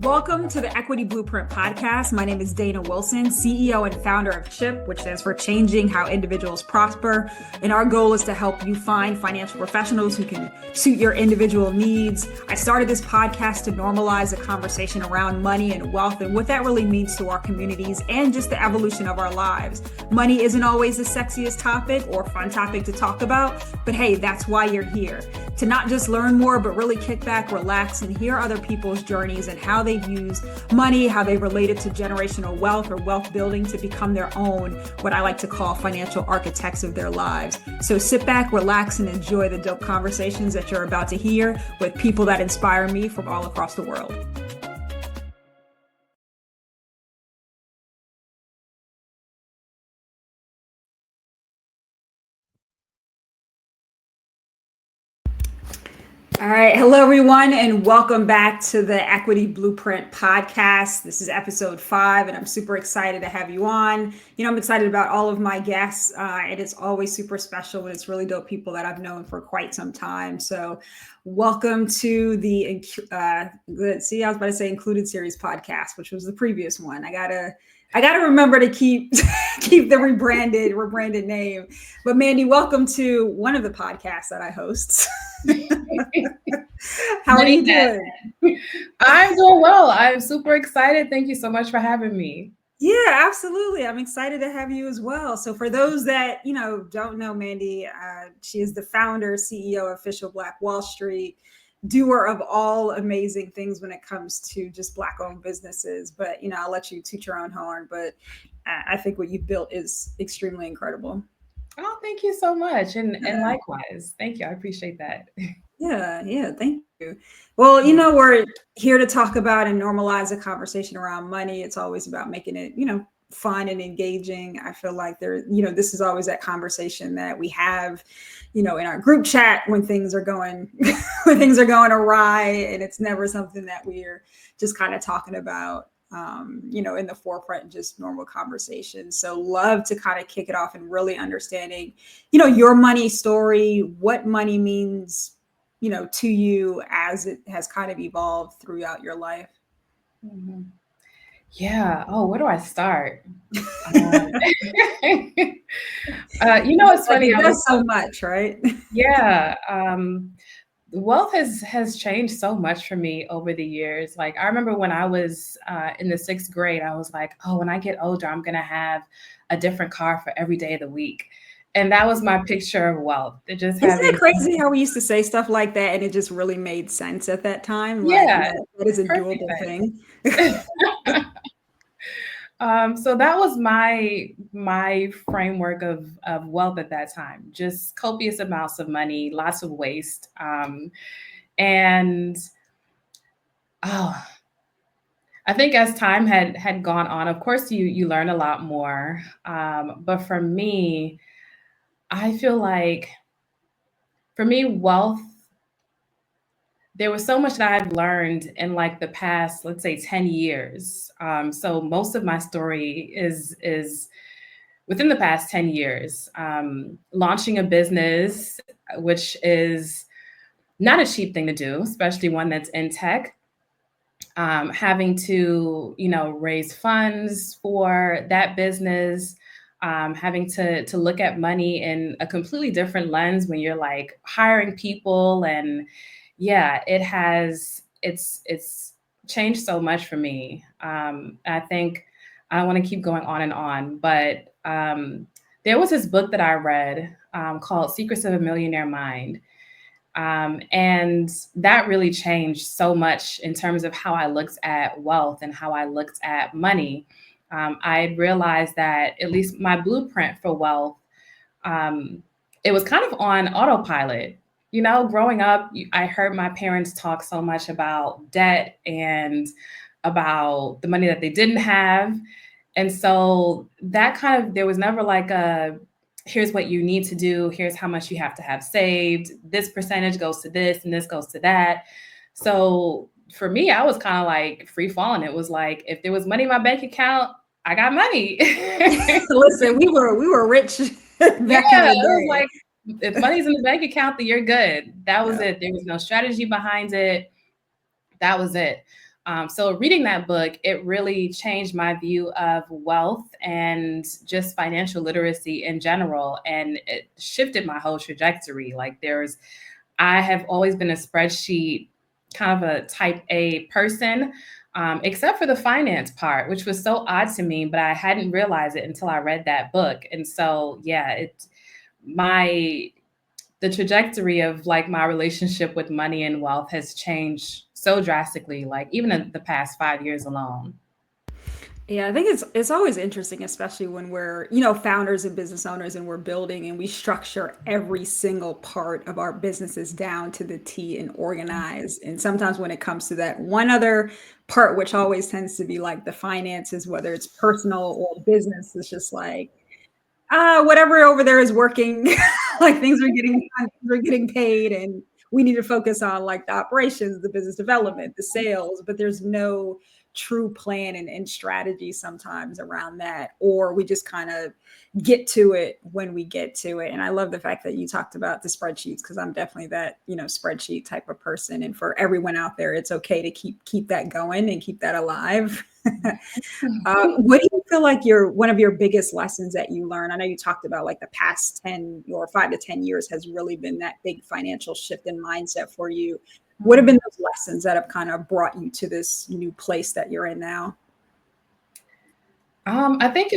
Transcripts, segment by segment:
Welcome to the Equity Blueprint Podcast. My name is Dana Wilson, CEO and founder of CHIP, which stands for Changing How Individuals Prosper. And our goal is to help you find financial professionals who can suit your individual needs. I started this podcast to normalize a conversation around money and wealth and what that really means to our communities and just the evolution of our lives. Money isn't always the sexiest topic or fun topic to talk about, but hey, that's why you're here. To not just learn more, but really kick back, relax, and hear other people's journeys and how they've used money, how they related to generational wealth or wealth building to become their own, what I like to call financial architects of their lives. So sit back, relax, and enjoy the dope conversations that you're about to hear with people that inspire me from all across the world. All right. Hello, everyone, and welcome back to the Equity Blueprint Podcast. This is episode 5, and I'm super excited to have you on. I'm excited about all of my guests, and it's always super special, and it's really dope people that I've known for quite some time. So welcome to the, I was about to say Included Series podcast, which was the previous one. I gotta remember to keep the rebranded name. But Mandy, welcome to one of the podcasts that I host. How are you doing? I'm doing well. I'm super excited. Thank you so much for having me. Yeah, absolutely. I'm excited to have you as well. So for those that, don't know Mandy, she is the founder, CEO of Official Black Wall Street, doer of all amazing things when it comes to just Black-owned businesses. But, I'll let you toot your own horn. But I think what you've built is extremely incredible. Oh, thank you so much. And likewise. Thank you. I appreciate that. Yeah. Thank you. Well, we're here to talk about and normalize a conversation around money. It's always about making it, fun and engaging. I feel like this is always that conversation that we have, in our group chat when things are going awry, and it's never something that we're just kind of talking about, in the forefront, just normal conversation. So love to kind of kick it off and really understanding, your money story, what money means, to you as it has kind of evolved throughout your life. Mm-hmm. Yeah. Oh, where do I start? It's funny. It does so much, right? Yeah. Wealth has changed so much for me over the years. Like, I remember when I was in the 6th grade, I was like, oh, when I get older, I'm going to have a different car for every day of the week. And that was my picture of wealth. Isn't it crazy how we used to say stuff like that and it just really made sense at that time? Yeah. That is a doable thing. So that was my framework of wealth at that time. Just copious amounts of money, lots of waste. I think as time had gone on, of course, you learn a lot more. But for me, I feel like, for me, wealth, there was so much that I've learned in like the past, let's say 10 years. So most of my story is within the past 10 years. Launching a business, which is not a cheap thing to do, especially one that's in tech. Having to, raise funds for that business. Having to look at money in a completely different lens when you're like hiring people. And yeah, it's changed so much for me. I think I don't want to keep going on and on, but there was this book that I read called Secrets of a Millionaire Mind. And that really changed so much in terms of how I looked at wealth and how I looked at money. I realized that at least my blueprint for wealth, it was kind of on autopilot. Growing up, I heard my parents talk so much about debt and about the money that they didn't have. And so that there was never like here's what you need to do. Here's how much you have to have saved. This percentage goes to this and this goes to that. So for me, I was kind of like free falling. It was like, if there was money in my bank account, I got money. Listen, we were rich back in the day. It was like, if money's in the bank account, then you're good. That was it. There was no strategy behind it. That was it. So reading that book, it really changed my view of wealth and just financial literacy in general. And it shifted my whole trajectory. I have always been a spreadsheet kind of a type A person, except for the finance part, which was so odd to me, but I hadn't realized it until I read that book. And so, yeah, my the trajectory of like my relationship with money and wealth has changed so drastically, like even in the past 5 years alone. Yeah, I think it's always interesting, especially when we're, founders and business owners and we're building and we structure every single part of our businesses down to the T and organize. And sometimes when it comes to that one other part, which always tends to be like the finances, whether it's personal or business, it's just like, whatever over there is working, like things are getting done, things are getting paid, and we need to focus on like the operations, the business development, the sales, but there's no true plan and strategy sometimes around that, or we just kind of get to it when we get to it. And I love the fact that you talked about the spreadsheets, because I'm definitely that, spreadsheet type of person. And for everyone out there, it's okay to keep that going and keep that alive. What do you feel like one of your biggest lessons that you learned? I know you talked about like the past 10 or 5 to 10 years has really been that big financial shift in mindset for you. What have been those lessons that have kind of brought you to this new place that you're in now? I think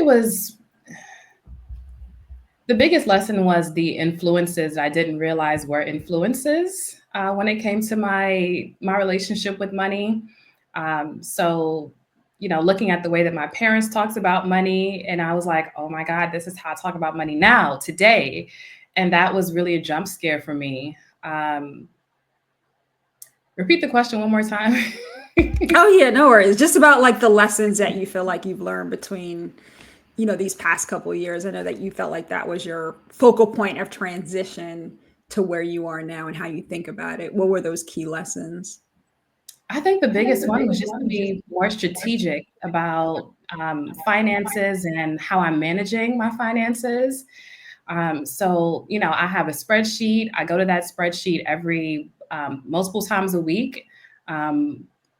the biggest lesson was the influences I didn't realize were influences when it came to my relationship with money. So, looking at the way that my parents talked about money, and I was like, oh my God, this is how I talk about money now, today. And that was really a jump scare for me. Repeat the question one more time. Oh yeah, no worries. Just about like the lessons that you feel like you've learned between, these past couple of years. I know that you felt like that was your focal point of transition to where you are now and how you think about it. What were those key lessons? I think the biggest one was just to be more strategic about finances and how I'm managing my finances. So, I have a spreadsheet. I go to that spreadsheet every multiple times a week.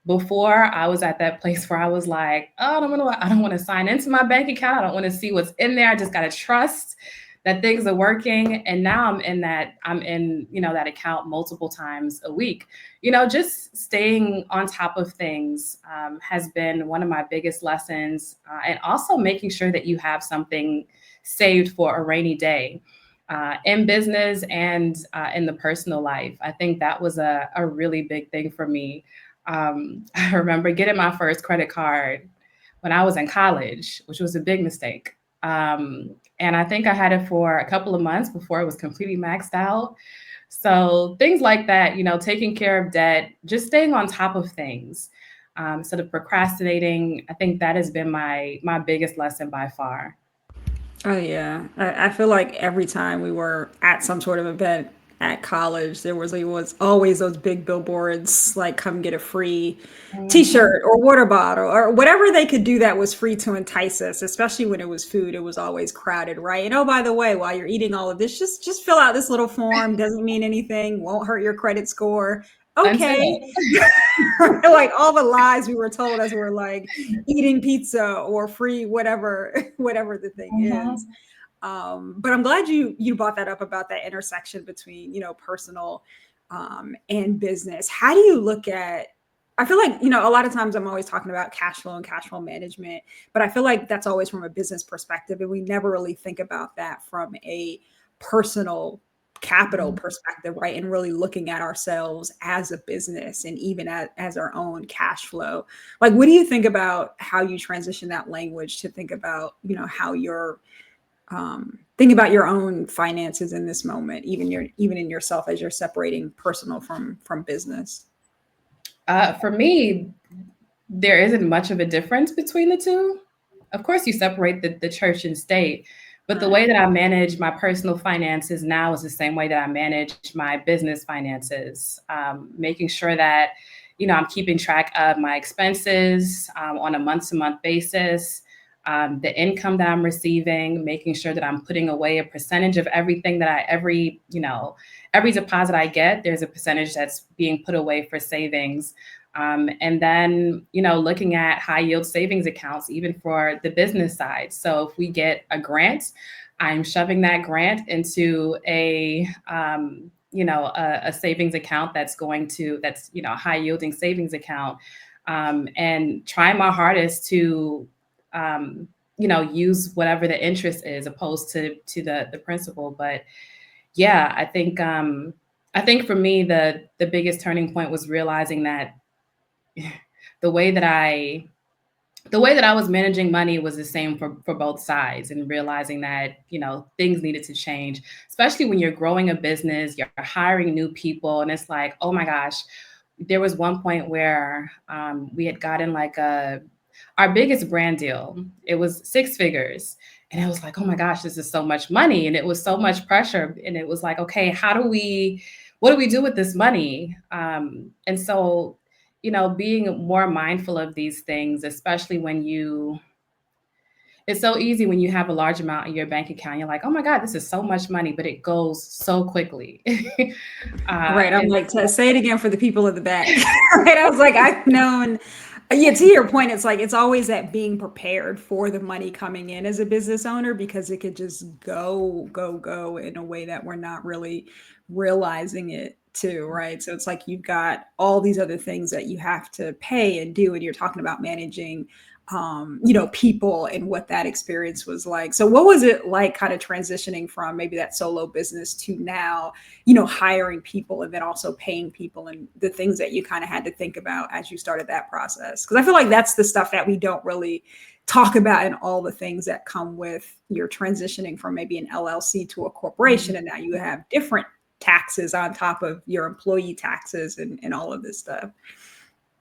Before I was at that place where I was like, oh, I don't want to sign into my bank account. I don't want to see what's in there. I just got to trust that things are working. And now I'm in, that account multiple times a week. Just staying on top of things has been one of my biggest lessons. And also making sure that you have something saved for a rainy day. In business and in the personal life. I think that was a really big thing for me. I remember getting my first credit card when I was in college, which was a big mistake. And I think I had it for a couple of months before it was completely maxed out. So things like that, taking care of debt, just staying on top of things. Instead of procrastinating, I think that has been my biggest lesson by far. Oh yeah, I feel like every time we were at some sort of event at college, there was always those big billboards like "Come get a free Mhm. T-shirt or water bottle" or whatever they could do that was free to entice us. Especially when it was food, it was always crowded, right? And oh, by the way, while you're eating all of this, just fill out this little form. Doesn't mean anything. Won't hurt your credit score. Okay, Until like all the lies we were told as we're like eating pizza or free whatever whatever the thing is. Mhm. But I'm glad you brought that up about that intersection between personal and business. How do you look at? I feel like a lot of times I'm always talking about cash flow and cash flow management, but I feel like that's always from a business perspective, and we never really think about that from a personal capital perspective, right? And really looking at ourselves as a business and even as our own cash flow. Like, what do you think about how you transition that language to think about how you're think about your own finances in this moment, even in yourself as you're separating personal from business. For me, there isn't much of a difference between the two. Of course, you separate the church and state, but the Right. way that I manage my personal finances now is the same way that I manage my business finances, making sure that, I'm keeping track of my expenses on a month-to-month basis, the income that I'm receiving, making sure that I'm putting away a percentage of everything every deposit I get, there's a percentage that's being put away for savings. And then, looking at high yield savings accounts, even for the business side. So if we get a grant, I'm shoving that grant into a savings account that's a high yielding savings account, and trying my hardest to, use whatever the interest is opposed to the principal. But yeah, I think for me, the biggest turning point was realizing that the way that I the way that I was managing money was the same for both sides, and realizing that, things needed to change, especially when you're growing a business, you're hiring new people. And it's like, oh my gosh, there was one point where we had gotten like our biggest brand deal. It was six figures. And it was like, oh my gosh, this is so much money. And it was so much pressure. And it was like, okay, what do we do with this money? And so, being more mindful of these things, especially it's so easy when you have a large amount in your bank account. You're like, oh my God, this is so much money, but it goes so quickly. Right. I'm like, say it again for the people in the back. Right. I was like, I've known. Yeah, to your point, it's like it's always that being prepared for the money coming in as a business owner, because it could just go in a way that we're not really realizing it too, right? So it's like you've got all these other things that you have to pay and do, and you're talking about managing people, and what that experience was like. So what was it like kind of transitioning from maybe that solo business to now, hiring people and then also paying people, and the things that you kind of had to think about as you started that process? Because I feel like that's the stuff that we don't really talk about, and all the things that come with your transitioning from maybe an LLC to a corporation. And now you have different taxes on top of your employee taxes, and all of this stuff.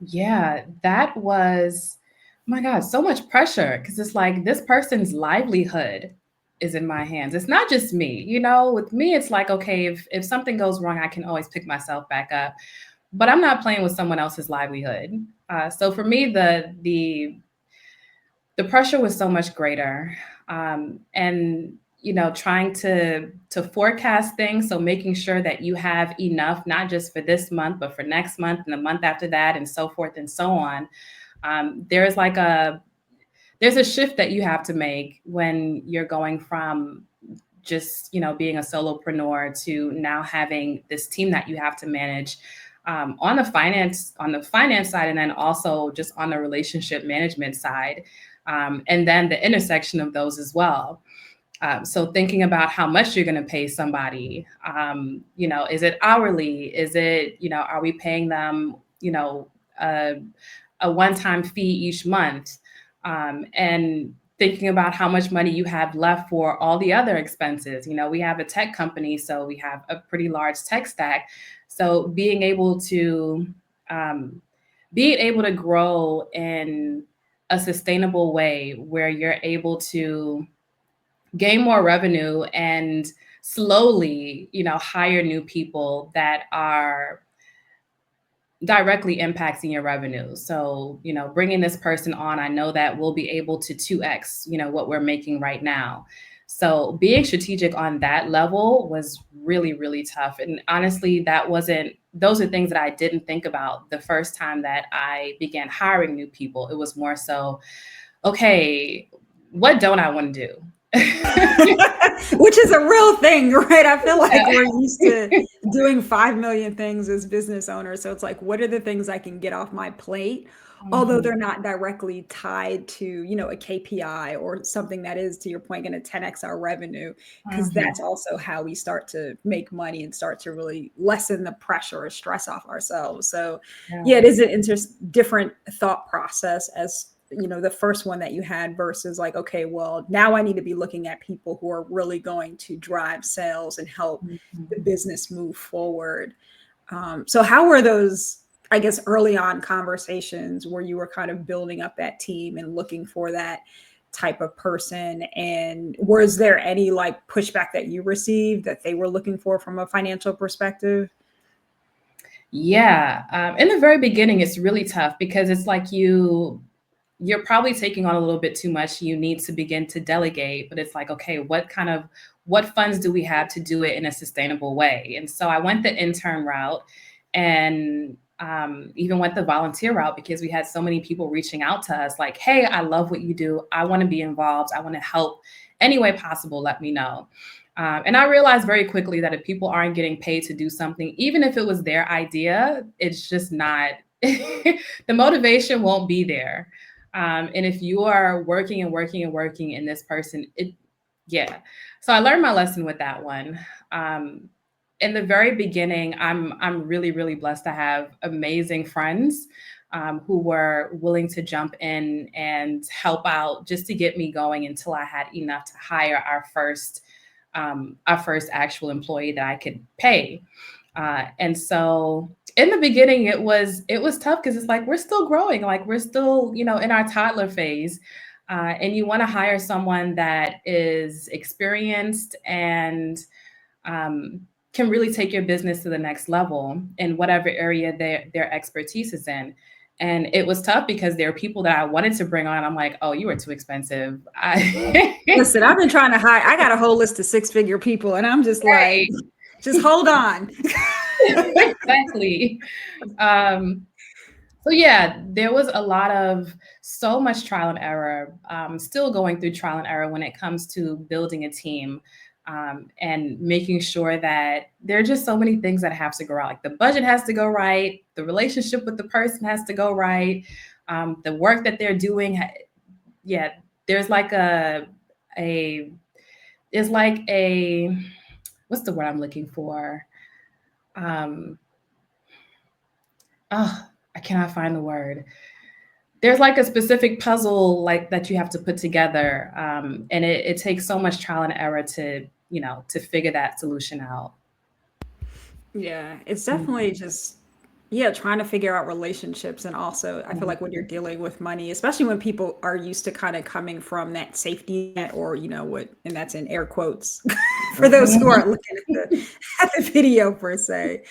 Yeah, that was, oh my God, so much pressure, because it's like this person's livelihood is in my hands. It's not just me. With me, it's like, okay, if something goes wrong, I can always pick myself back up. But I'm not playing with someone else's livelihood. So for me, the pressure was so much greater. And trying to forecast things, so making sure that you have enough, not just for this month, but for next month and the month after that, and so forth and so on. There's a shift that you have to make when you're going from just being a solopreneur to now having this team that you have to manage, on the finance side, and then also just on the relationship management side, and then the intersection of those as well. So thinking about how much you're going to pay somebody, is it hourly? Is it, are we paying them, a one-time fee each month? And thinking about how much money you have left for all the other expenses. We have a tech company, so we have a pretty large tech stack. So being able to grow in a sustainable way, where you're able to gain more revenue and slowly, hire new people that are directly impacting your revenue. So, bringing this person on, I know that we'll be able to 2x, what we're making right now. So being strategic on that level was really, really tough. And honestly, those are things that I didn't think about the first time that I began hiring new people. It was more so, okay, what don't I want to do? Which is a real thing, right? I feel like we're used to doing 5 million things as business owners. So it's like, what are the things I can get off my plate? Although they're not directly tied to, a KPI or something that is, to your point, going to 10x our revenue, because that's also how we start to make money and start to really lessen the pressure or stress off ourselves. So yeah, it is an different thought process as the first one that you had versus like, okay, well, now I need to be looking at people who are really going to drive sales and help the business move forward. So how were those, I guess, early on conversations where you were kind of building up that team and looking for that type of person? And was there any like pushback that you received that they were looking for from a financial perspective? Yeah. In the very beginning, it's really tough, because it's like you're probably taking on a little bit too much. You need to begin to delegate, but it's like, okay, what funds do we have to do it in a sustainable way? And so I went the intern route, and even went the volunteer route because we had so many people reaching out to us like, hey, I love what you do. I want to be involved. I want to help any way possible. Let me know. And I realized very quickly that if people aren't getting paid to do something, even if it was their idea, it's just not, the motivation won't be there. And if you are working and working and working and this person, yeah. So I learned my lesson with that one. In the very beginning, I'm really, really blessed to have amazing friends who were willing to jump in and help out just to get me going until I had enough to hire our first actual employee that I could pay. And so in the beginning, it was tough because it's like, we're still growing, like we're still, in our toddler phase. And you want to hire someone that is experienced and can really take your business to the next level in whatever area their expertise is in. And it was tough because there are people that I wanted to bring on. I'm like, oh, you are too expensive. Listen, I've been trying to hire. I got a whole list of 6-figure people, and I'm just like, just hold on. Exactly. So yeah, there was so much trial and error, still going through trial and error when it comes to building a team. And making sure that there are just so many things that have to go right. Like the budget has to go right. The relationship with the person has to go right. The work that they're doing. Yeah, there's like what's the word I'm looking for? I cannot find the word. There's like a specific puzzle like that you have to put together. And it takes so much trial and error to figure that solution out. Yeah, it's definitely just, trying to figure out relationships. And also, I feel like when you're dealing with money, especially when people are used to kind of coming from that safety net or, and that's in air quotes for those who aren't looking at the video per se.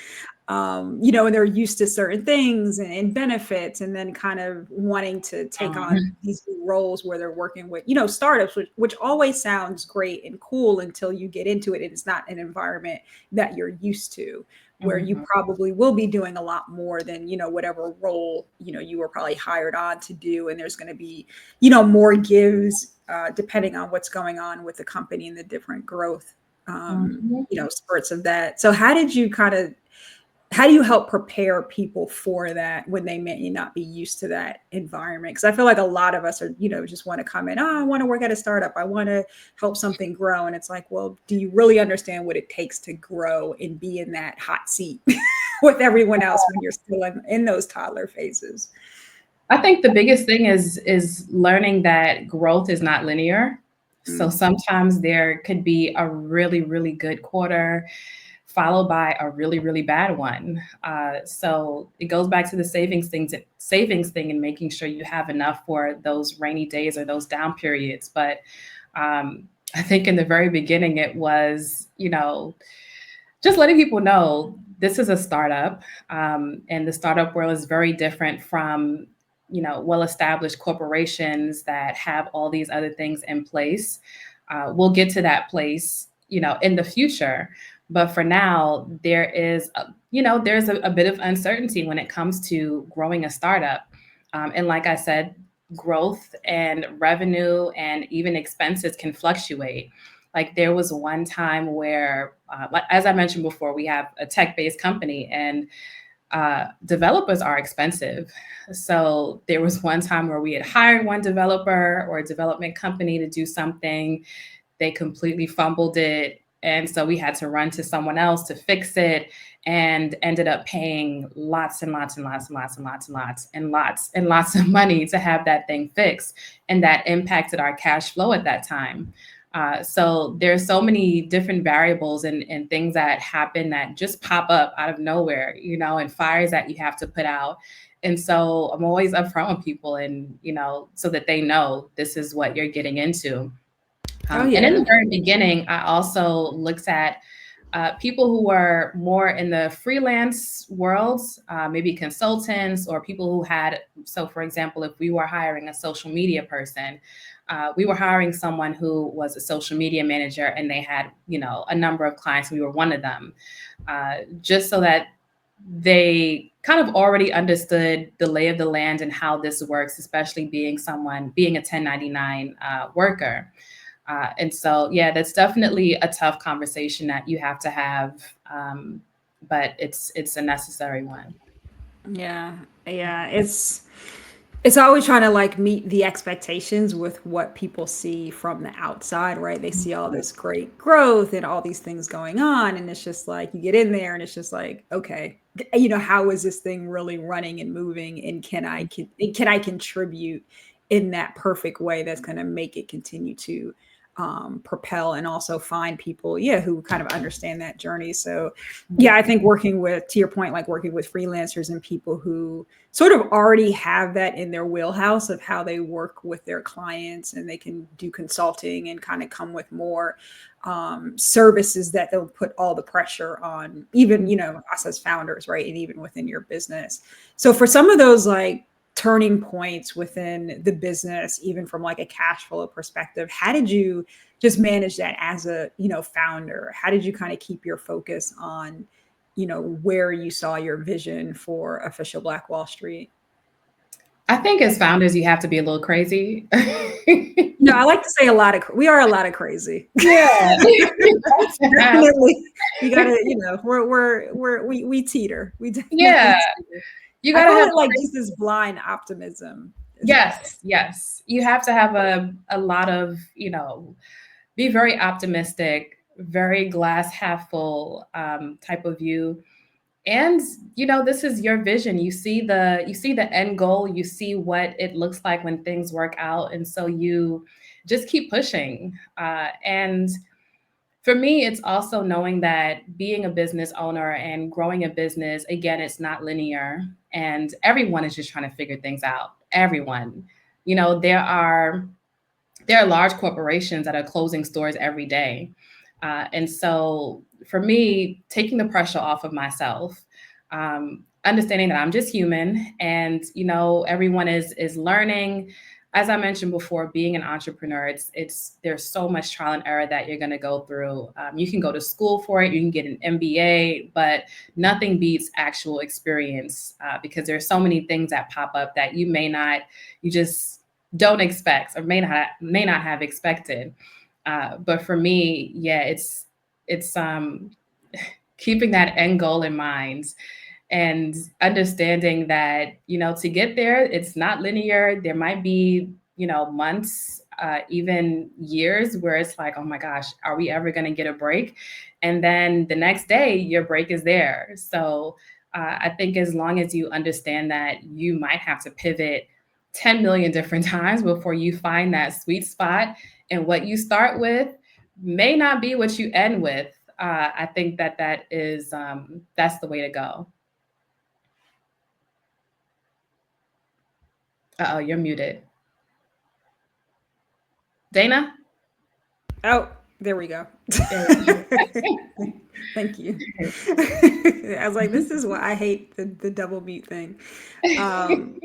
And they're used to certain things and benefits, and then kind of wanting to take on these new roles where they're working with, startups, which always sounds great and cool until you get into it. And it's not an environment that you're used to, where you probably will be doing a lot more than, whatever role, you were probably hired on to do. And there's going to be, more gives depending on what's going on with the company and the different growth, spurts of that. So how do you help prepare people for that when they may not be used to that environment? Because I feel like a lot of us are, just want to come in, I want to work at a startup. I want to help something grow. And it's like, well, do you really understand what it takes to grow and be in that hot seat with everyone else when you're still in those toddler phases? I think the biggest thing is learning that growth is not linear. So sometimes there could be a really, really good quarter followed by a really, really bad one. So it goes back to the savings thing and making sure you have enough for those rainy days or those down periods. But I think in the very beginning, it was, just letting people know this is a startup, and the startup world is very different from, well-established corporations that have all these other things in place. We'll get to that place, in the future. But for now, there's a bit of uncertainty when it comes to growing a startup. And like I said, growth and revenue and even expenses can fluctuate. Like there was one time where, as I mentioned before, we have a tech-based company and developers are expensive. So there was one time where we had hired one developer or a development company to do something. They completely fumbled it. And so we had to run to someone else to fix it and ended up paying lots and lots and lots and lots and lots and lots and lots and lots of money to have that thing fixed. And that impacted our cash flow at that time. So there's so many different variables and things that happen that just pop up out of nowhere, and fires that you have to put out. And so I'm always upfront with people and, so that they know this is what you're getting into. And in the very beginning, I also looked at people who were more in the freelance world, maybe consultants or people who had, so for example, if we were hiring a social media person, we were hiring someone who was a social media manager and they had, a number of clients. We were one of them, just so that they kind of already understood the lay of the land and how this works, especially being a 1099 worker. And so, yeah, that's definitely a tough conversation that you have to have, but it's a necessary one. Yeah, yeah, it's always trying to like meet the expectations with what people see from the outside, right? They see all this great growth and all these things going on, and it's just like you get in there and it's just like, okay, how is this thing really running and moving, and can I contribute in that perfect way that's going to make it continue to propel, and also find people, yeah, who kind of understand that journey. So yeah, I think working with, to your point, like working with freelancers and people who sort of already have that in their wheelhouse of how they work with their clients, and they can do consulting and kind of come with more services that don't put all the pressure on even, us as founders, right? And even within your business. So for some of those like turning points within the business, even from like a cash flow perspective, how did you just manage that as a, founder? How did you kind of keep your focus on, where you saw your vision for Official Black Wall Street? I think as founders, you have to be a little crazy. No, I like to say we are a lot of crazy. Yeah. Definitely. You gotta, we teeter. We definitely Yeah. teeter. You I gotta call have it like just this blind optimism as well. yes. You have to have a lot of, be very optimistic, very glass half full type of view. And this is your vision. You see the end goal, you see what it looks like when things work out, and so you just keep pushing. And for me, it's also knowing that being a business owner and growing a business, again, it's not linear, and everyone is just trying to figure things out. Everyone, there are large corporations that are closing stores every day. And so for me, taking the pressure off of myself, understanding that I'm just human, and everyone is learning. As I mentioned before, being an entrepreneur, it's there's so much trial and error that you're going to go through. You can go to school for it, you can get an MBA, but nothing beats actual experience, because there's so many things that pop up that you just don't expect, or may not have expected. But for me, yeah, it's keeping that end goal in mind, and understanding that to get there, it's not linear. There might be months, even years, where it's like, oh my gosh, are we ever going to get a break? And then the next day your break is there. So I think as long as you understand that you might have to pivot 10 million different times before you find that sweet spot, and what you start with may not be what you end with, I think that's the way to go. Uh-oh, you're muted. Dana? Oh, there we go. There we Thank you. I was like, this is why I hate the double mute thing. Um,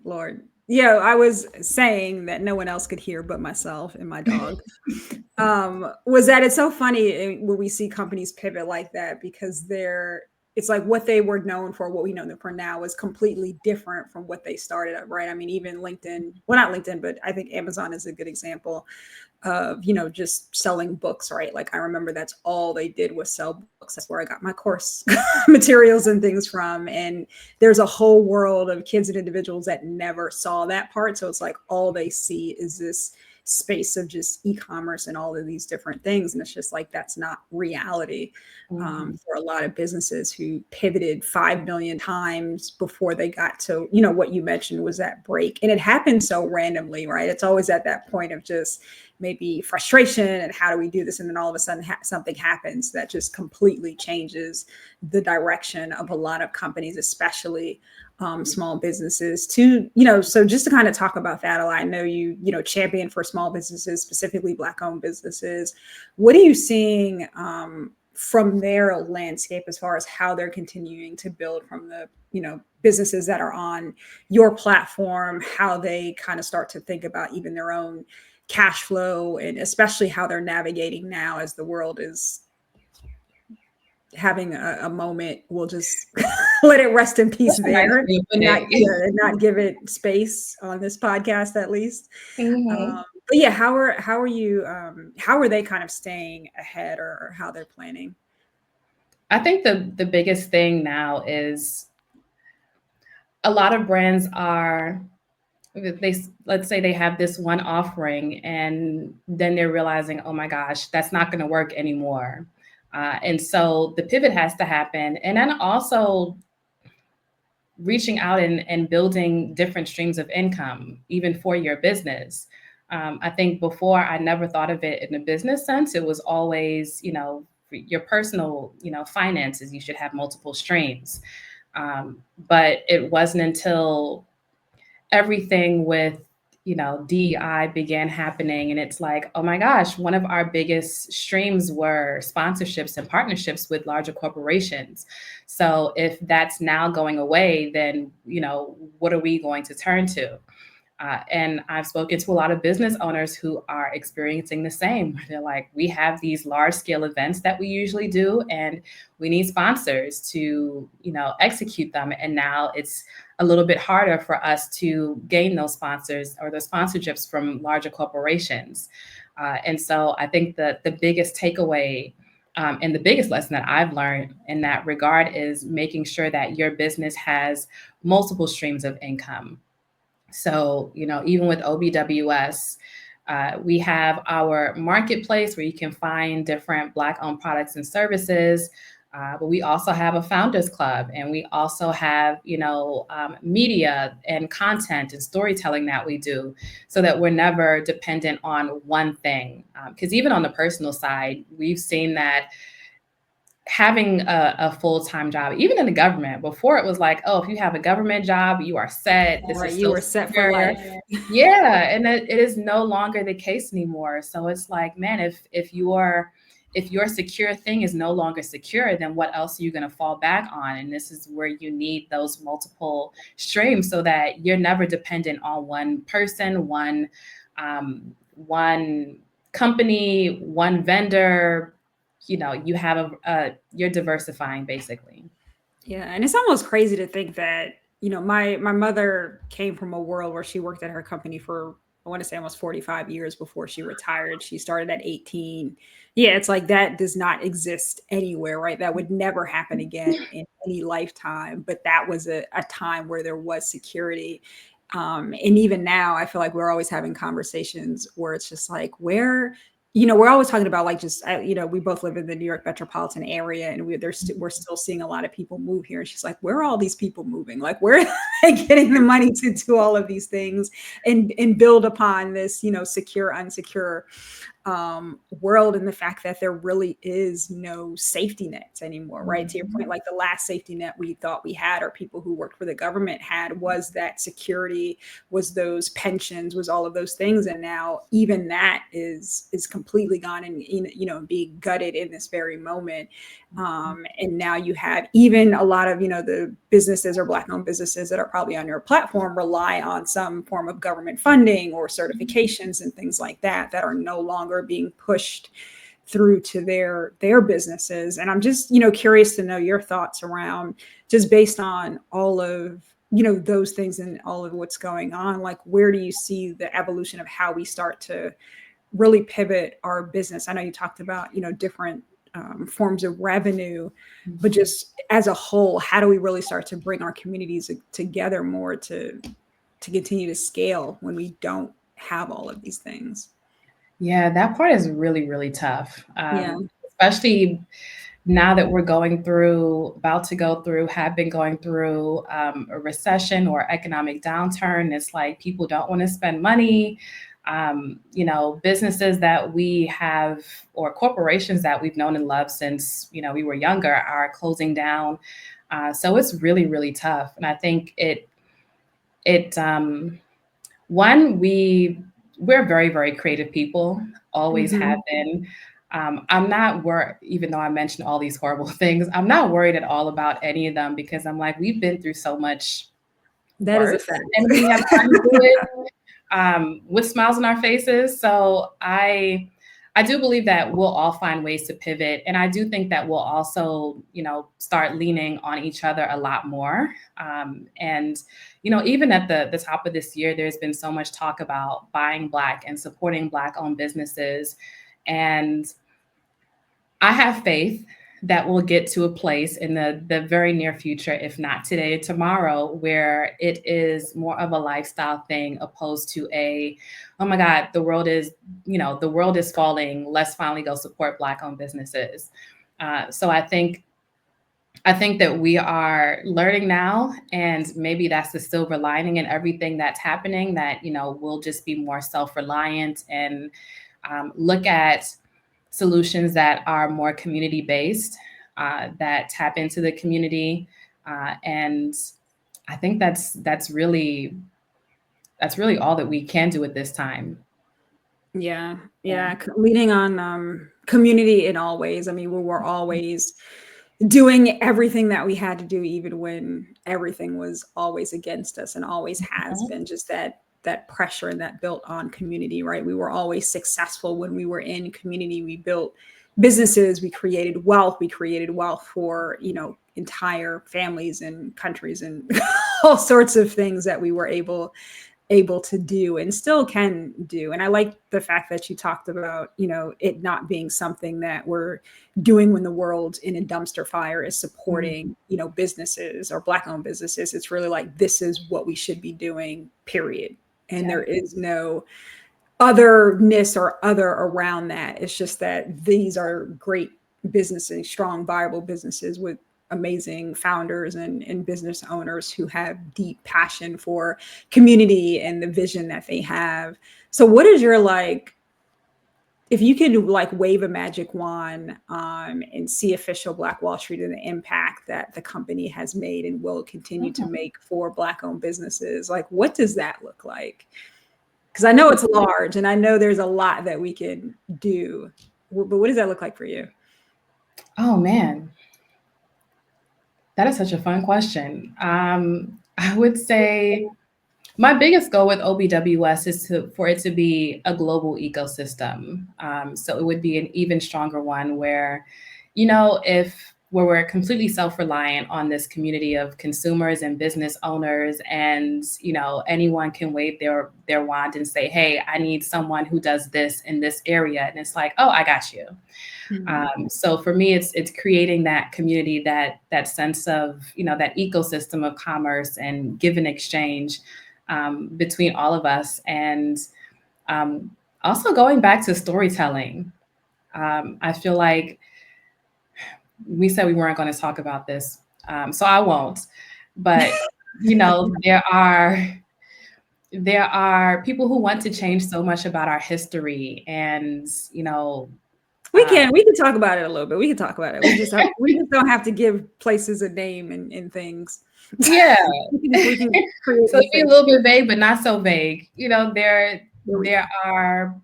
Lord. Yeah, I was saying that no one else could hear but myself and my dog. Was that it's so funny when we see companies pivot like that, because it's like what they were known for, what we know them for now, is completely different from what they started up, right? I mean, even LinkedIn, well, not LinkedIn, but I think Amazon is a good example of, just selling books, right? Like I remember that's all they did was sell books. That's where I got my course materials and things from. And there's a whole world of kids and individuals that never saw that part. So it's like all they see is this space of just e-commerce and all of these different things. And it's just like, that's not reality for a lot of businesses who pivoted 5 million times before they got to, what you mentioned was that break. And it happens so randomly, right? It's always at that point of just maybe frustration and how do we do this? And then all of a sudden something happens that just completely changes the direction of a lot of companies, especially small businesses to, so just to kind of talk about that a lot. I know you champion for small businesses, specifically Black owned businesses. What are you seeing from their landscape as far as how they're continuing to build from the, businesses that are on your platform, how they kind of start to think about even their own cash flow, and especially how they're navigating now as the world is having a moment, we'll just let it rest in peace That's a nice there, way of and putting it. not give it space on this podcast at least. Mhm. But yeah, how are you? How are they kind of staying ahead, or how they're planning? I think the biggest thing now is a lot of brands are they let's say they have this one offering and then they're realizing, oh my gosh, that's not going to work anymore. And so the pivot has to happen. And then also reaching out and building different streams of income, even for your business. I think before I never thought of it in a business sense. It was always, for your personal, finances, you should have multiple streams. But it wasn't until everything with DEI began happening, and it's like, oh my gosh, one of our biggest streams were sponsorships and partnerships with larger corporations. So if that's now going away, then what are we going to turn to? And I've spoken to a lot of business owners who are experiencing the same. They're like, we have these large scale events that we usually do, and we need sponsors to, execute them. And now it's a little bit harder for us to gain those sponsors or those sponsorships from larger corporations. And so I think that the biggest takeaway and the biggest lesson that I've learned in that regard is making sure that your business has multiple streams of income. So, even with OBWS, we have our marketplace where you can find different Black-owned products and services. But we also have a founders club, and we also have, media and content and storytelling that we do, so that we're never dependent on one thing. Because even on the personal side, we've seen that having a full-time job, even in the government, before it was like, oh, if you have a government job, you are set. This Right, is you so were set for secure. life. Yeah, and it is no longer the case anymore. So it's like, man, if your secure thing is no longer secure, then what else are you going to fall back on? And this is where you need those multiple streams so that you're never dependent on one person, one company, one vendor. You have you're diversifying basically. Yeah, and it's almost crazy to think that, my mother came from a world where she worked at her company for, I want to say, almost 45 years before she retired. She started at 18. Yeah, it's like that does not exist anywhere, right? That would never happen again in any lifetime. But that was a time where there was security. And even now, I feel like we're always having conversations where it's just like, we're always talking about, like, just, we both live in the New York metropolitan area, and we're still seeing a lot of people move here. And she's like, where are all these people moving? Like, where are they getting the money to do all of these things and build upon this, secure, unsecure world, and the fact that there really is no safety nets anymore, right? To your point, like, the last safety net we thought we had, or people who worked for the government had, was that security, was those pensions, was all of those things. And now even that is completely gone, and being gutted in this very moment. And now you have even a lot of, the businesses or Black-owned businesses that are probably on your platform rely on some form of government funding or certifications and things like that are no longer being pushed through to their businesses. And I'm just, curious to know your thoughts around, just based on all of, those things and all of what's going on, like, where do you see the evolution of how we start to really pivot our business? I know you talked about, different forms of revenue, but just as a whole, how do we really start to bring our communities together more to continue to scale when we don't have all of these things? Yeah, that part is really, really tough. Yeah. Especially now that we're about to go through, have been going through a recession or economic downturn. It's like people don't want to spend money. Businesses that we have, or corporations that we've known and loved since, we were younger, are closing down. So it's really, really tough. And I think one, we're very, very creative people, always have been. I'm not worried, even though I mentioned all these horrible things, I'm not worried at all about any of them, because I'm like, we've been through so much That is a worse, fact. and we have time to do it with smiles on our faces. So I do believe that we'll all find ways to pivot. And I do think that we'll also, start leaning on each other a lot more. And, even at the top of this year, there's been so much talk about buying Black and supporting Black owned businesses. And I have faith that we'll get to a place in the very near future, if not today, tomorrow, where it is more of a lifestyle thing opposed to oh my God, the world is falling. Let's finally go support Black owned businesses. So I think that we are learning now, and maybe that's the silver lining in everything that's happening, that, we'll just be more self-reliant and look at solutions that are more community-based, that tap into the community. And I think that's really all that we can do at this time. Yeah. Leaning on community in all ways. I mean, we were always doing everything that we had to do, even when everything was always against us and always has been, just that pressure and that built on community, right? We were always successful when we were in community. We built businesses, we created wealth for, entire families and countries and all sorts of things that we were able to do and still can do. And I like the fact that you talked about, it not being something that we're doing when the world's in a dumpster fire, is supporting, businesses or Black owned businesses. It's really like, this is what we should be doing, period. And there is no otherness or other around that. It's just that these are great businesses, strong, viable businesses with amazing founders and business owners who have deep passion for community and the vision that they have. So what is your, if you could wave a magic wand and see official Black Wall Street and the impact that the company has made and will continue to make for Black owned businesses, what does that look like? Because I know it's large and I know there's a lot that we can do, but what does that look like for you? Oh man, that is such a fun question. I would say my biggest goal with OBWS is for it to be a global ecosystem. So it would be an even stronger one where, where we're completely self-reliant on this community of consumers and business owners, and anyone can wave their wand and say, hey, I need someone who does this in this area, and it's like, oh, I got you. So for me, it's creating that community, that sense of that ecosystem of commerce and give and exchange between all of us, and also going back to storytelling. I feel like we said we weren't going to talk about this, so I won't. But there are people who want to change so much about our history, and we can talk about it a little bit. We can talk about it. We just don't have to give places a name and things. Yeah, we can so be a little bit vague, but not so vague. There are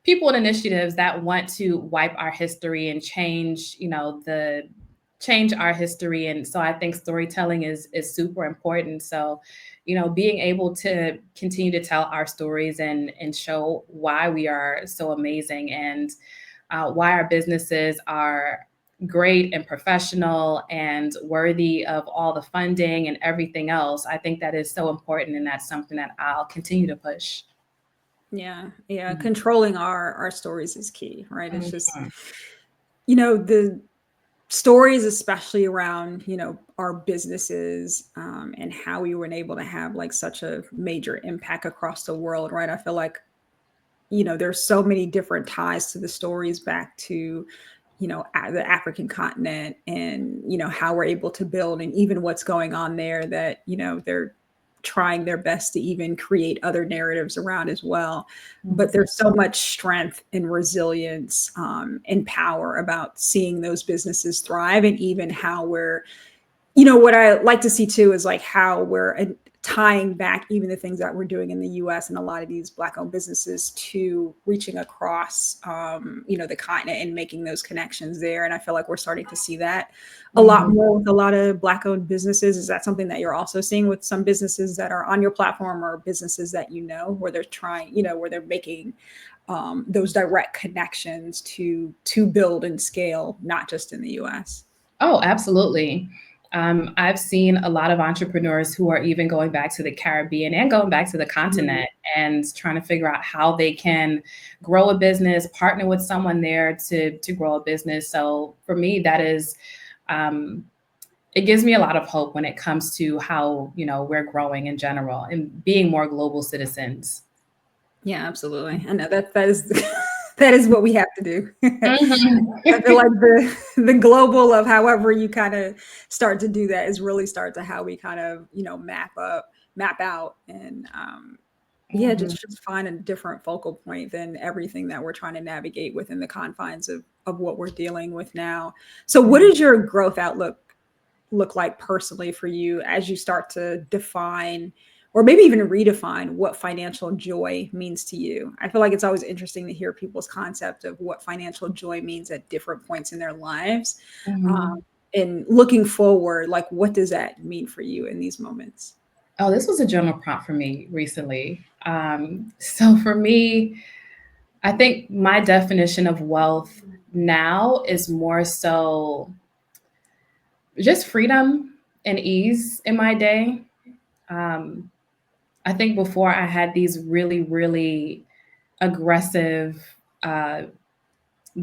people and initiatives that want to wipe our history and change, change our history. And so I think storytelling is super important. So, being able to continue to tell our stories and show why we are so amazing, and why our businesses are great and professional and worthy of all the funding and everything else. I think that is so important. And that's something that I'll continue to push. Yeah. Controlling our stories is key, right? It's just, the stories, especially around, our businesses and how we were able to have such a major impact across the world, right? I feel like, there's so many different ties to the stories back to, the African continent, and, how we're able to build, and even what's going on there that, they're trying their best to even create other narratives around as well. But there's so much strength and resilience and power about seeing those businesses thrive, and even how we're, what I like to see too is how we're tying back even the things that we're doing in the US and a lot of these Black-owned businesses to reaching across, the continent and making those connections there. And I feel like we're starting to see that a lot more with a lot of Black-owned businesses. Is that something that you're also seeing with some businesses that are on your platform or businesses that where they're trying, where they're making those direct connections to build and scale, not just in the US? Oh, absolutely. I've seen a lot of entrepreneurs who are even going back to the Caribbean and going back to the continent and trying to figure out how they can grow a business, partner with someone there to grow a business. So for me, that is, it gives me a lot of hope when it comes to how, we're growing in general and being more global citizens. Yeah, absolutely. I know that is that is what we have to do. I feel Mhm. like the global of however you kind of start to do that is really start to how we kind of, map out and yeah, Mhm. just find a different focal point than everything that we're trying to navigate within the confines of what we're dealing with now. So what Mhm. is your growth outlook look like personally for you as you start to define or maybe even redefine what financial joy means to you? I feel like it's always interesting to hear people's concept of what financial joy means at different points in their lives. Um, Mhm. and looking forward, like what does that mean for you in these moments? Oh, this was a journal prompt for me recently. So for me, I think my definition of wealth now is more so just freedom and ease in my day. Um, I think before I had these really, really aggressive uh,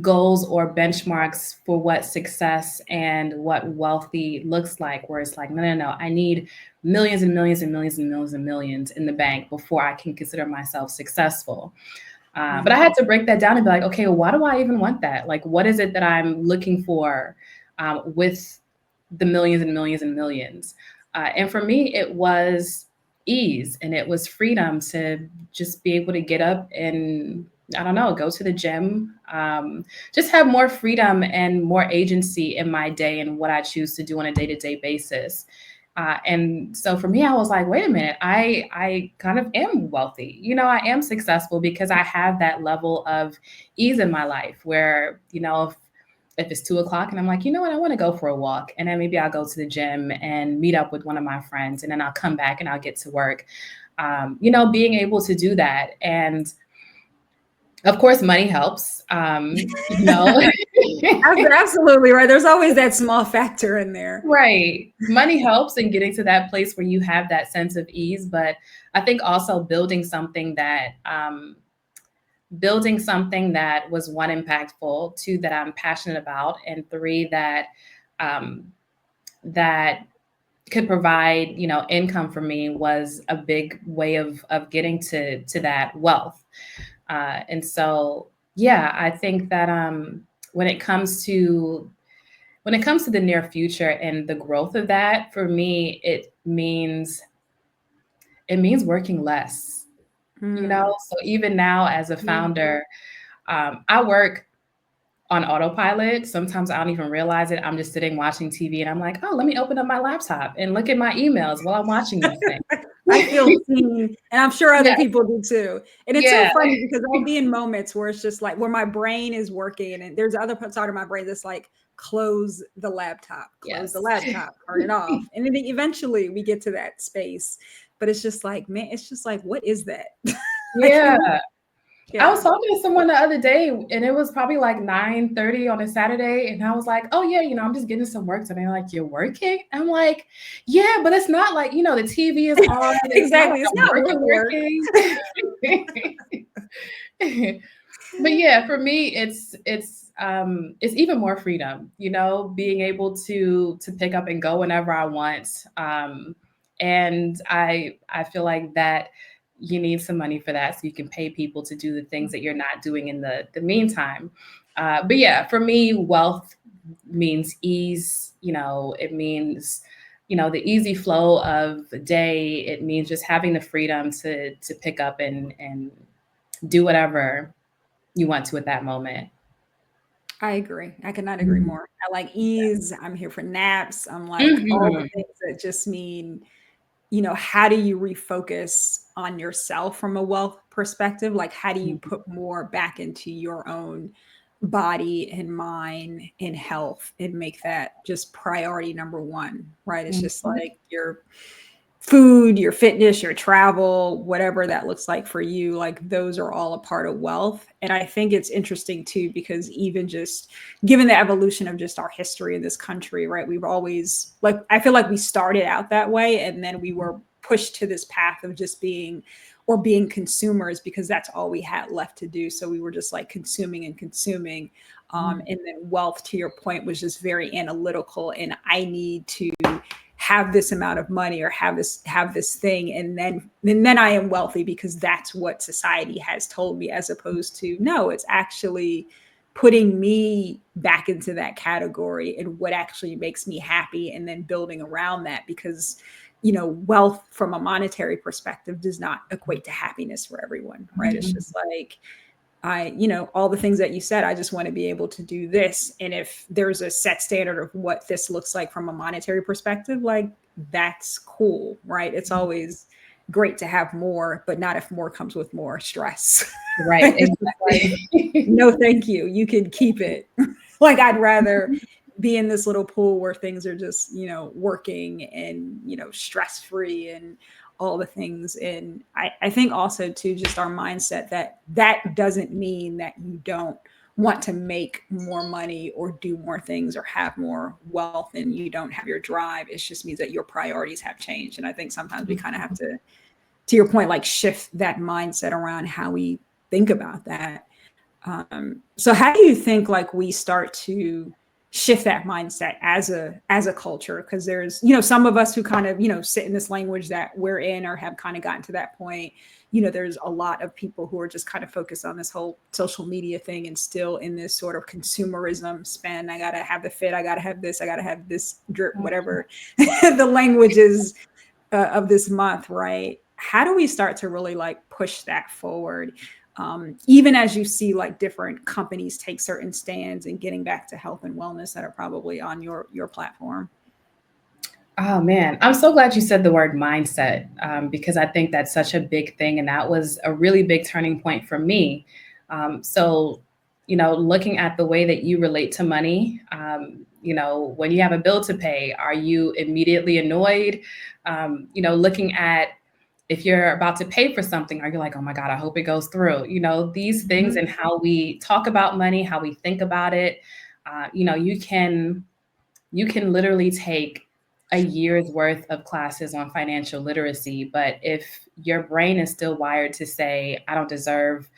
goals or benchmarks for what success and what wealthy looks like, where it's like, no, no, no, I need millions and millions and millions and millions and millions in the bank before I can consider myself successful. But I Mhm. had to break that down and be like, okay, well, why do I even want that? Like, what is it that I'm looking for with the millions and millions and millions? And for me, it was ease and it was freedom to just be able to get up and, I don't know, go to the gym, just have more freedom and more agency in my day and what I choose to do on a day to day basis. And so for me, I was like, wait a minute, I kind of am wealthy. I am successful because I have that level of ease in my life where, if it's 2 o'clock and I'm like, you know what, I want to go for a walk. And then maybe I'll go to the gym and meet up with one of my friends and then I'll come back and I'll get to work. Being able to do that. And of course, money helps. Absolutely right. There's always that small factor in there. Right. Money helps in getting to that place where you have that sense of ease, but I think also building something that was one impactful, two that I'm passionate about, and three um, that could provide income for me was a big way of getting to that wealth. And so yeah, I think that when it comes to the near future and the growth of that, for me, it means working less. Mm. So even now as a Yeah. founder, I work on autopilot. Sometimes I don't even realize it. I'm just sitting watching TV and I'm like, oh, let me open up my laptop and look at my emails while I'm watching this thing. I feel seen, and I'm sure other Yeah, people do too. And it's so yeah, funny because I'll be in moments where it's just like where my brain is working, and there's other parts of my brain that's like, close the yes. laptop, turn it off. And then eventually we get to that space. But it's just like, man, it's just like, what is that? I Yeah. can't, I was yeah. talking to someone the other day and it was probably like 9:30 on a Saturday. And I was like, oh yeah, I'm just getting some work. So they're like, you're working? I'm like, yeah, but it's not like, the TV is on. It's not like Exactly. It's I'm not work. working. But yeah, for me, it's even more freedom, being able to pick up and go whenever I want. And I feel like that you need some money for that so you can pay people to do the things that you're not doing in the meantime. But yeah, for me, wealth means ease. It means the easy flow of the day. It means just having the freedom to pick up and do whatever you want to at that moment. I agree. I could not agree Mhm. more. I like ease. I'm here for naps. I'm like all the Mhm. things that just mean how do you refocus on yourself from a wealth perspective? Like, how do you put more back into your own body and mind and health and make that just priority number one, right? It's just like your food, your fitness, your travel, whatever that looks like for you, like those are all a part of wealth. And I think it's interesting too, because even just given the evolution of just our history in this country, right? We've always, like, I feel like we started out that way and then we were pushed to this path of just being consumers because that's all we had left to do. So we were just like consuming and consuming. And then wealth, to your point, was just very analytical. And I need to have this amount of money or have this thing, and then I am wealthy because that's what society has told me, as opposed to no, it's actually putting me back into that category and what actually makes me happy, and then building around that, because wealth from a monetary perspective does not equate to happiness for everyone, right? It's just like all the things that you said, I just want to be able to do this. And if there's a set standard of what this looks like from a monetary perspective, like that's cool, right? It's always great to have more, but not if more comes with more stress. Right. Like, no, thank you. You can keep it. Like, I'd rather be in this little pool where things are just, working and, stress free and all the things. And I think also too, just our mindset that doesn't mean that you don't want to make more money or do more things or have more wealth and you don't have your drive. It just means that your priorities have changed. And I think sometimes we kind of have to your point, like shift that mindset around how we think about that. So how do you think like we start to shift that mindset as a culture? Because there's some of us who kind of sit in this language that we're in or have kind of gotten to that point. There's a lot of people who are just kind of focused on this whole social media thing and still in this sort of consumerism spend. I gotta have the fit, I gotta have this, I gotta have this drip, whatever the language is of this month, right? How do we start to really like push that forward? Even as you see like different companies take certain stands and getting back to health and wellness that are probably on your platform. Oh man, I'm so glad you said the word mindset, because I think that's such a big thing. And that was a really big turning point for me. So, looking at the way that you relate to money, when you have a bill to pay, are you immediately annoyed? Looking at if you're about to pay for something, are you like, oh my God, I hope it goes through? These things and how we talk about money, how we think about it. You can literally take a year's worth of classes on financial literacy, but if your brain is still wired to say, I don't deserve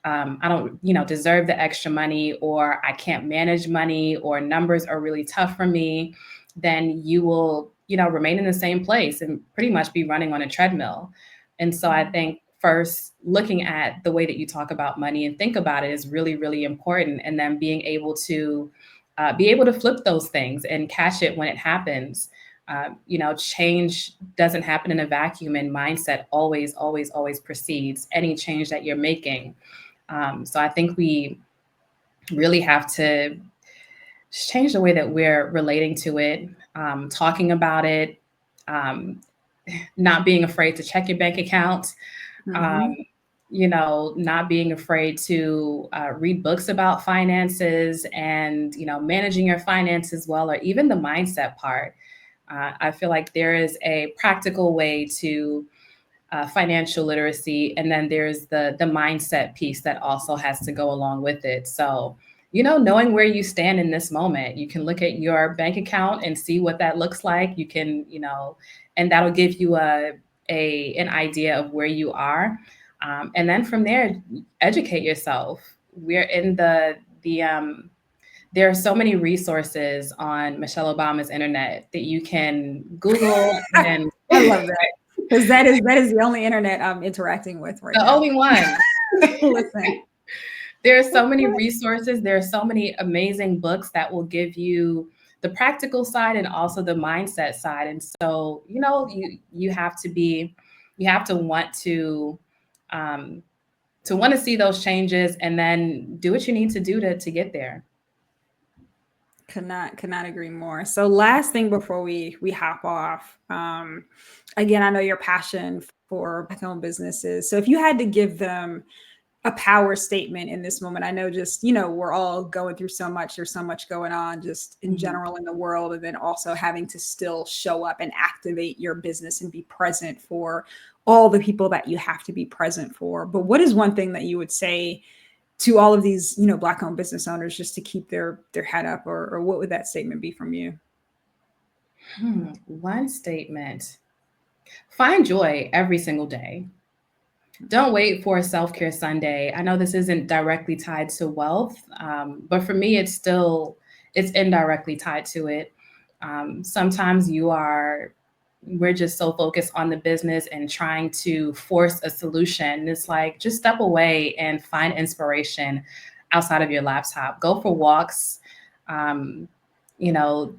the extra money, or I can't manage money, or numbers are really tough for me, then you will, remain in the same place and pretty much be running on a treadmill. And so I think first looking at the way that you talk about money and think about it is really, really important. And then being able to flip those things and catch it when it happens. Change doesn't happen in a vacuum, and mindset always, always, always precedes any change that you're making. So I think we really have to change the way that we're relating to it, talking about it, not being afraid to check your bank account, not being afraid to read books about finances and, managing your finances well, or even the mindset part. I feel like there is a practical way to financial literacy, and then there's the mindset piece that also has to go along with it. So, knowing where you stand in this moment, you can look at your bank account and see what that looks like. You can, and that'll give you an idea of where you are, and then from there, educate yourself. We're in there are so many resources on Michelle Obama's internet that you can Google. And I love that, because that is the only internet I'm interacting with right now. The only one. Listen. There are so many resources. There are so many amazing books that will give you the practical side and also the mindset side. And so, you have to want to see those changes and then do what you need to do to get there. Could not agree more. So last thing before we hop off, again, I know your passion for Black-owned businesses. So if you had to give them a power statement in this moment, I know just, we're all going through so much. There's so much going on just in general in the world, and then also having to still show up and activate your business and be present for all the people that you have to be present for. But what is one thing that you would say to all of these, Black-owned business owners just to keep their head up, or what would that statement be from you? One statement: find joy every single day. Don't wait for a self-care Sunday. I know this isn't directly tied to wealth, but for me, it's indirectly tied to it. Sometimes we're just so focused on the business and trying to force a solution. It's like, just step away and find inspiration outside of your laptop. Go for walks. You know,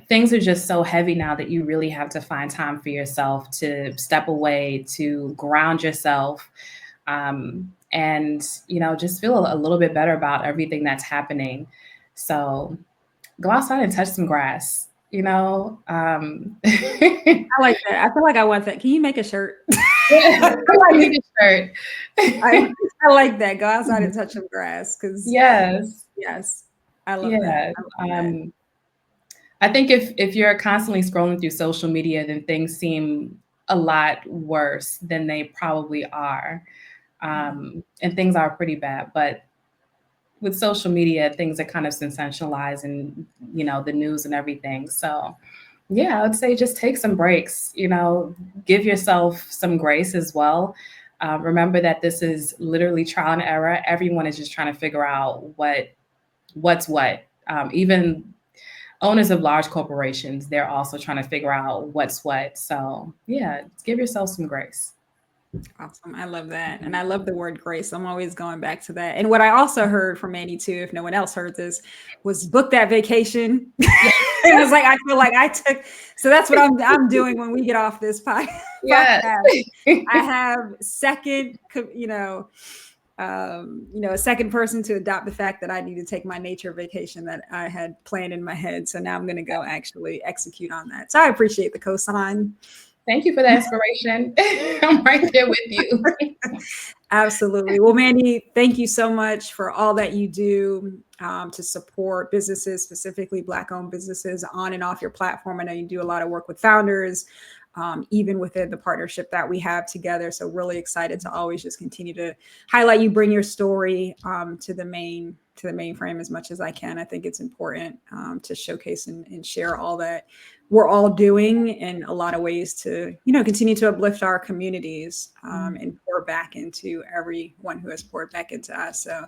things are just so heavy now that you really have to find time for yourself to step away, to ground yourself, and, just feel a little bit better about everything that's happening. So go outside and touch some grass. I like that. I feel like I want that. Can you make a shirt? I like a shirt. I like that. Go outside and touch some grass. Yes. I love that. I think if you're constantly scrolling through social media, then things seem a lot worse than they probably are. And things are pretty bad. But with social media, things are kind of sensationalized, and, the news and everything. So yeah, I would say just take some breaks, give yourself some grace as well. Remember that this is literally trial and error. Everyone is just trying to figure out what's what. Even owners of large corporations, they're also trying to figure out what's what. So yeah, give yourself some grace. Awesome. I love that. And I love the word grace. I'm always going back to that. And what I also heard from Mandy too, if no one else heard this, was book that vacation. And I was like, I feel like so that's what I'm doing when we get off this podcast. I have a second person to adopt the fact that I need to take my nature vacation that I had planned in my head. So now I'm going to go actually execute on that. So I appreciate the cosign. Thank you for the inspiration. I'm right there with you. Absolutely. Well, Mandy, thank you so much for all that you do to support businesses, specifically Black-owned businesses, on and off your platform. I know you do a lot of work with founders, even within the partnership that we have together. So really excited to always just continue to highlight you, bring your story to the mainframe as much as I can. I think it's important to showcase and share all that we're all doing in a lot of ways to, continue to uplift our communities and pour back into everyone who has poured back into us. So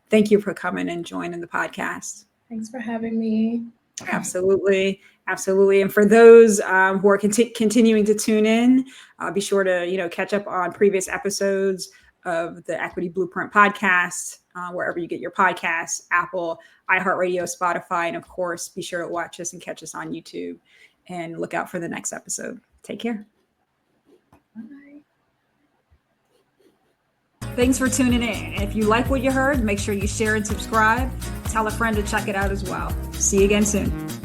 thank you for coming and joining the podcast. Thanks for having me. Absolutely. Absolutely. And for those who are continuing to tune in, be sure to, catch up on previous episodes of the Equity Blueprint podcast, wherever you get your podcasts, Apple, iHeartRadio, Spotify, and of course, be sure to watch us and catch us on YouTube, and look out for the next episode. Take care. Bye. Thanks for tuning in. If you like what you heard, make sure you share and subscribe. Tell a friend to check it out as well. See you again soon.